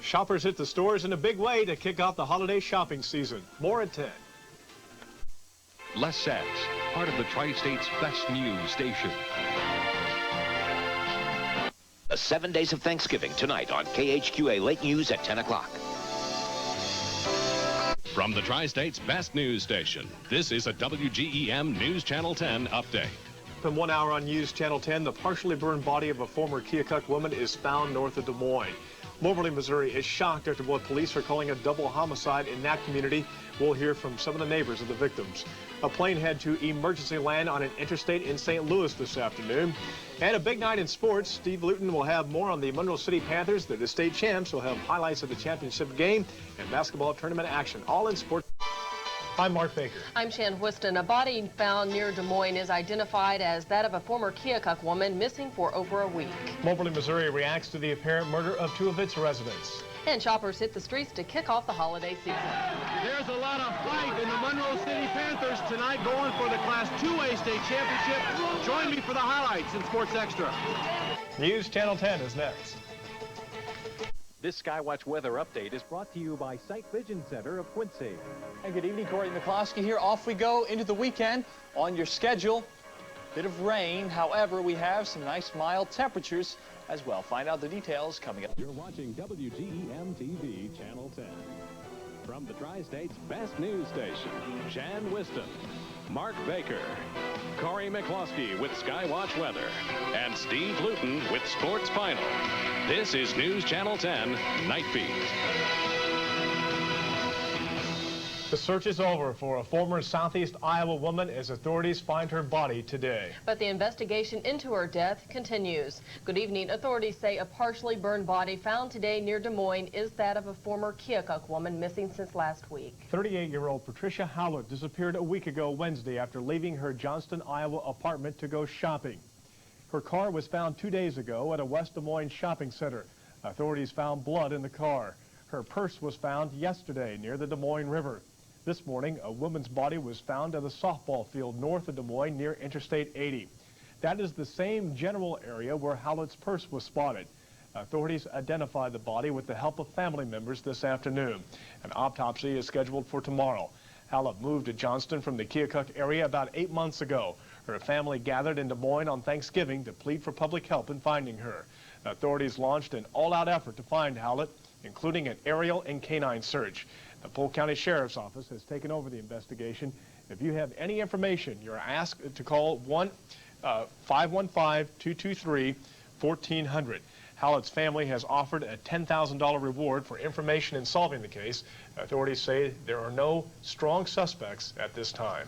Shoppers hit the stores in a big way to kick off the holiday shopping season. More at 10. Less Sads, part of the Tri-State's best news station. The 7 Days of Thanksgiving tonight on KHQA Late News at 10 o'clock. From the Tri-State's best news station, this is a WGEM News Channel 10 update. From 1 hour on News Channel 10, the partially burned body of a former Keokuk woman is found north of Des Moines. Moberly, Missouri is shocked after what police are calling a double homicide in that community. We'll hear from some of the neighbors of the victims. A plane had to emergency land on an interstate in St. Louis this afternoon. And a big night in sports. Steve Luton will have more on the Monroe City Panthers. They're the state champs. We'll have highlights of the championship game and basketball tournament action. All in sports. I'm Mark Baker. I'm Shan Whiston. A body found near Des Moines is identified as that of a former Keokuk woman missing for over a week. Moberly, Missouri reacts to the apparent murder of 2 of its residents. And shoppers hit the streets to kick off the holiday season. There's a lot of fight in the Monroe City Panthers tonight going for the Class 2A state championship. Join me for the highlights in Sports Extra. News Channel 10 is next. This Skywatch weather update is brought to you by Sight Vision Center of Quincy. Hey, good evening, Corey McCloskey here. Off we go into the weekend on your schedule. Bit of rain, however, we have some nice mild temperatures as well. Find out the details coming up. You're watching WGEM TV Channel 10. From the Tri-State's best news station, Shan Whiston, Mark Baker, Corey McCloskey with Skywatch Weather, and Steve Luton with Sports Final. This is News Channel 10 Night Beat. The search is over for a former Southeast Iowa woman as authorities find her body today. But the investigation into her death continues. Good evening. Authorities say a partially burned body found today near Des Moines is that of a former Keokuk woman missing since last week. 38-year-old Patricia Howlett disappeared a week ago Wednesday after leaving her Johnston, Iowa apartment to go shopping. Her car was found 2 days ago at a West Des Moines shopping center. Authorities found blood in the car. Her purse was found yesterday near the Des Moines River. This morning, a woman's body was found at a softball field north of Des Moines near Interstate 80. That is the same general area where Howlett's purse was spotted. Authorities identified the body with the help of family members this afternoon. An autopsy is scheduled for tomorrow. Howlett moved to Johnston from the Keokuk area about 8 months ago. Her family gathered in Des Moines on Thanksgiving to plead for public help in finding her. Authorities launched an all-out effort to find Howlett, including an aerial and canine search. The Polk County Sheriff's Office has taken over the investigation. If you have any information, you're asked to call 515-223-1400. Howlett's family has offered a $10,000 reward for information in solving the case. Authorities say there are no strong suspects at this time.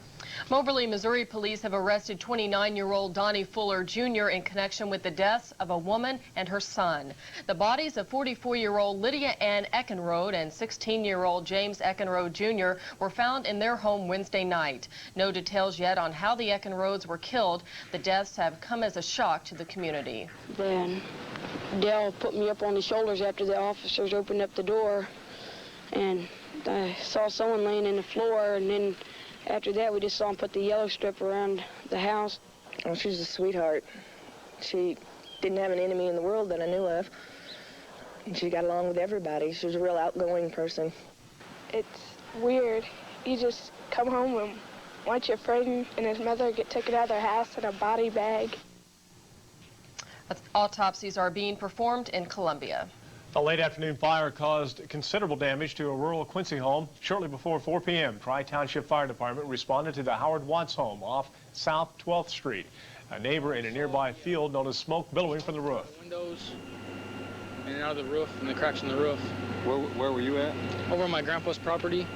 Moberly, Missouri police have arrested 29-year-old Donnie Fuller Jr. in connection with the deaths of a woman and her son. The bodies of 44-year-old Lydia Ann Eckenrode and 16-year-old James Eckenrode Jr. were found in their home Wednesday night. No details yet on how the Eckenrodes were killed. The deaths have come as a shock to the community. Then Dell put me up on the shoulders after the officers opened up the door, and I saw someone laying in the floor, and then after that we just saw him put the yellow strip around the house. Oh, she's a sweetheart. She didn't have an enemy in the world that I knew of, and she got along with everybody. She was a real outgoing person. It's weird. You just come home and watch your friend and his mother get taken out of their house in a body bag. Autopsies are being performed in Columbia. A late afternoon fire caused considerable damage to a rural Quincy home. Shortly before 4 p.m., Tri-Township Fire Department responded to the Howard Watts home off South 12th Street. A neighbor in a nearby field noticed smoke billowing from the roof. Windows in and out of the roof and the cracks in the roof. Where were you at? Over on my grandpa's property,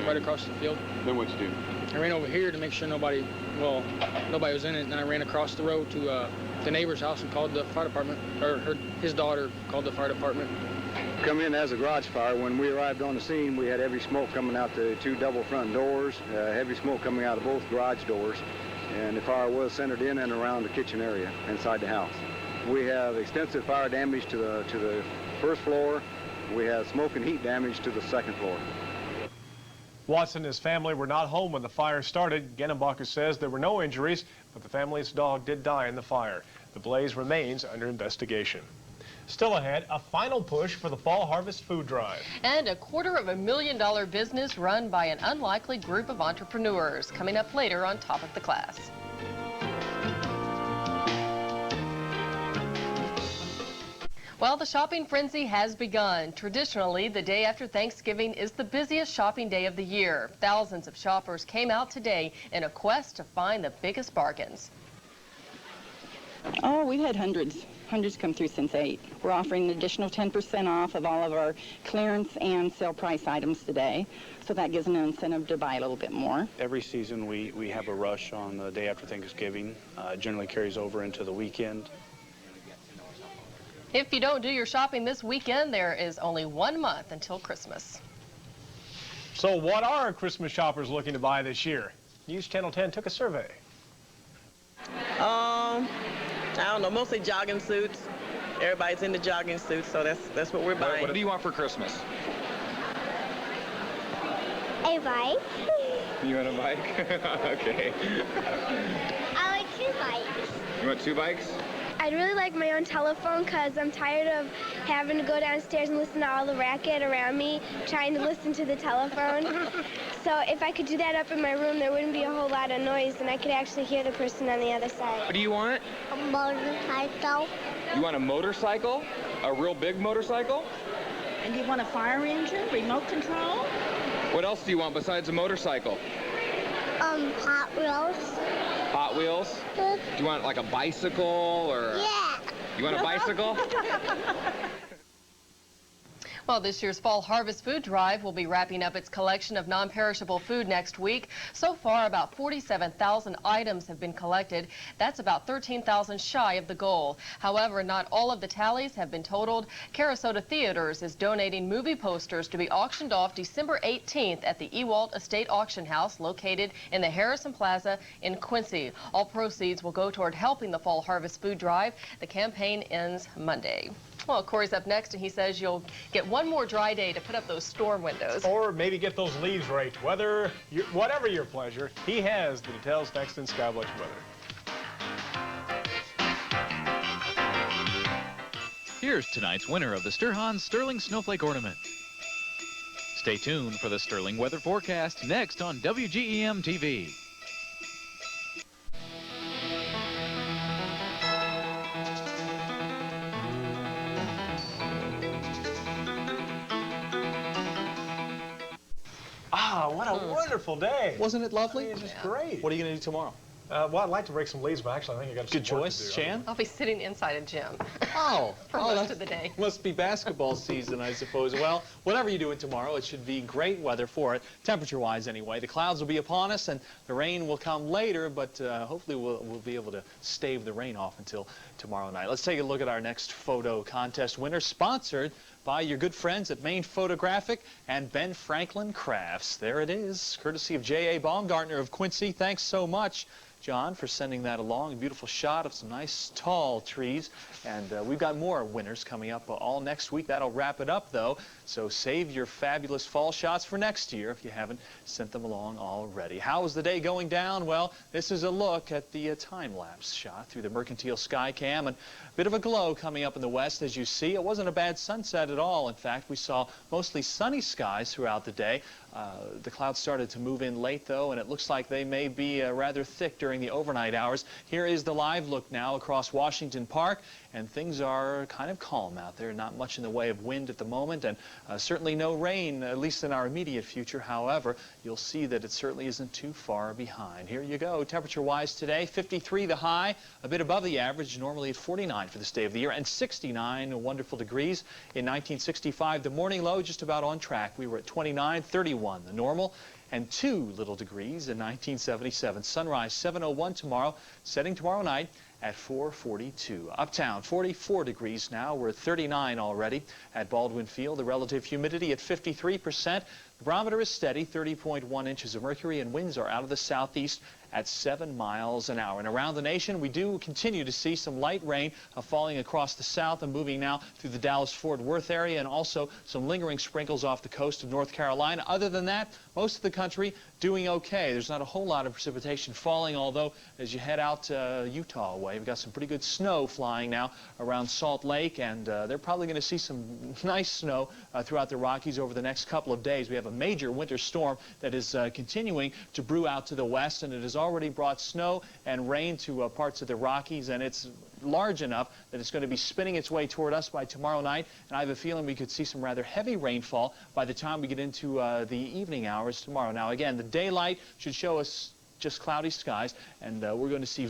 right across the field. Then what'd you do? I ran over here to make sure nobody was in it, and then I ran across the road to the neighbor's house and called the fire department, or his daughter called the fire department. Come in as a garage fire. When we arrived on the scene, we had heavy smoke coming out the 2 double front doors, heavy smoke coming out of both garage doors, and the fire was centered in and around the kitchen area inside the house. We have extensive fire damage to the first floor. We have smoke and heat damage to the second floor. Watts and his family were not home when the fire started. Genenbacher says there were no injuries, but the family's dog did die in the fire. The blaze remains under investigation. Still ahead, a final push for the Fall Harvest Food Drive. And a $250,000 business run by an unlikely group of entrepreneurs. Coming up later on Top of the Class. Well, the shopping frenzy has begun. Traditionally, the day after Thanksgiving is the busiest shopping day of the year. Thousands of shoppers came out today in a quest to find the biggest bargains. Oh, we've had hundreds come through since 8. We're offering an additional 10% off of all of our clearance and sale price items today, so that gives an incentive to buy a little bit more. Every season we have a rush on the day after Thanksgiving. Generally carries over into the weekend. If you don't do your shopping this weekend, there is only 1 month until Christmas. So what are Christmas shoppers looking to buy this year? News Channel 10 took a survey. I don't know, mostly jogging suits. Everybody's into jogging suits, so that's what we're buying. What do you want for Christmas? A bike. You want a bike? Okay. I like 2 bikes. You want 2 bikes? I'd really like my own telephone because I'm tired of having to go downstairs and listen to all the racket around me, trying to listen to the telephone. So if I could do that up in my room, there wouldn't be a whole lot of noise, and I could actually hear the person on the other side. What do you want? A motorcycle. You want a motorcycle? A real big motorcycle? And you want a fire engine, remote control? What else do you want besides a motorcycle? Hot Wheels. Hot Wheels? Do you want like a bicycle or? Yeah. You want a bicycle? Well, this year's Fall Harvest Food Drive will be wrapping up its collection of non-perishable food next week. So far, about 47,000 items have been collected. That's about 13,000 shy of the goal. However, not all of the tallies have been totaled. Sarasota Theaters is donating movie posters to be auctioned off December 18th at the Ewalt Estate Auction House located in the Harrison Plaza in Quincy. All proceeds will go toward helping the Fall Harvest Food Drive. The campaign ends Monday. Well, Corey's up next, and he says you'll get 1 more dry day to put up those storm windows. Or maybe get those leaves raked. Whatever your pleasure, he has the details next in Skywatch Weather. Here's tonight's winner of the Sturhan Sterling Snowflake Ornament. Stay tuned for the Sterling weather forecast next on WGEM TV. What a wonderful day. Wasn't it lovely? It's just great. What are you going to do tomorrow? Well, I'd like to rake some leaves, but actually I think I got some Good work choice. to do. Shan? I'll be sitting inside a gym. Oh. For most of the day. Must be basketball season, I suppose. Well, whatever you're doing tomorrow, it should be great weather for it, temperature-wise anyway. The clouds will be upon us, and the rain will come later, but hopefully we'll be able to stave the rain off until tomorrow night. Let's take a look at our next photo contest winner, sponsored by your good friends at Maine Photographic and Ben Franklin Crafts. There it is, courtesy of J.A. Baumgartner of Quincy. Thanks so much, John, for sending that along. A beautiful shot of some nice tall trees. And we've got more winners coming up all next week. That'll wrap it up, though. So save your fabulous fall shots for next year if you haven't sent them along already. How is the day going down? Well, this is a look at the time-lapse shot through the Mercantile Skycam. And a bit of a glow coming up in the west, as you see. It wasn't a bad sunset at all. In fact, we saw mostly sunny skies throughout the day. The clouds started to move in late, though, and it looks like they may be rather thick during the overnight hours. Here is the live look now across Washington Park, and things are kind of calm out there. Not much in the way of wind at the moment, and certainly no rain, at least in our immediate future. However, you'll see that it certainly isn't too far behind. Here you go. Temperature-wise today, 53 the high, a bit above the average, normally at 49 for this day of the year, and 69 wonderful degrees. In 1965, the morning low just about on track. We were at 29, 31 the normal, and 2 little degrees in 1977. Sunrise 7:01 tomorrow, setting tomorrow night at 4:42. Uptown 44 degrees now. We're at 39 already at Baldwin Field. The relative humidity at 53%. The barometer is steady, 30.1 inches of mercury, and winds are out of the southeast at 7 miles an hour. And around the nation, we do continue to see some light rain falling across the south and moving now through the Dallas-Fort Worth area, and also some lingering sprinkles off the coast of North Carolina. Other than that, most of the country doing okay. There's not a whole lot of precipitation falling, although as you head out Utah way, we've got some pretty good snow flying now around Salt Lake, and they're probably going to see some nice snow throughout the Rockies over the next couple of days. We have a major winter storm that is continuing to brew out to the west, and it has already brought snow and rain to parts of the Rockies, and it's large enough that it's going to be spinning its way toward us by tomorrow night, and I have a feeling we could see some rather heavy rainfall by the time we get into the evening hours tomorrow. Now again, the daylight should show us just cloudy skies, and we're going to see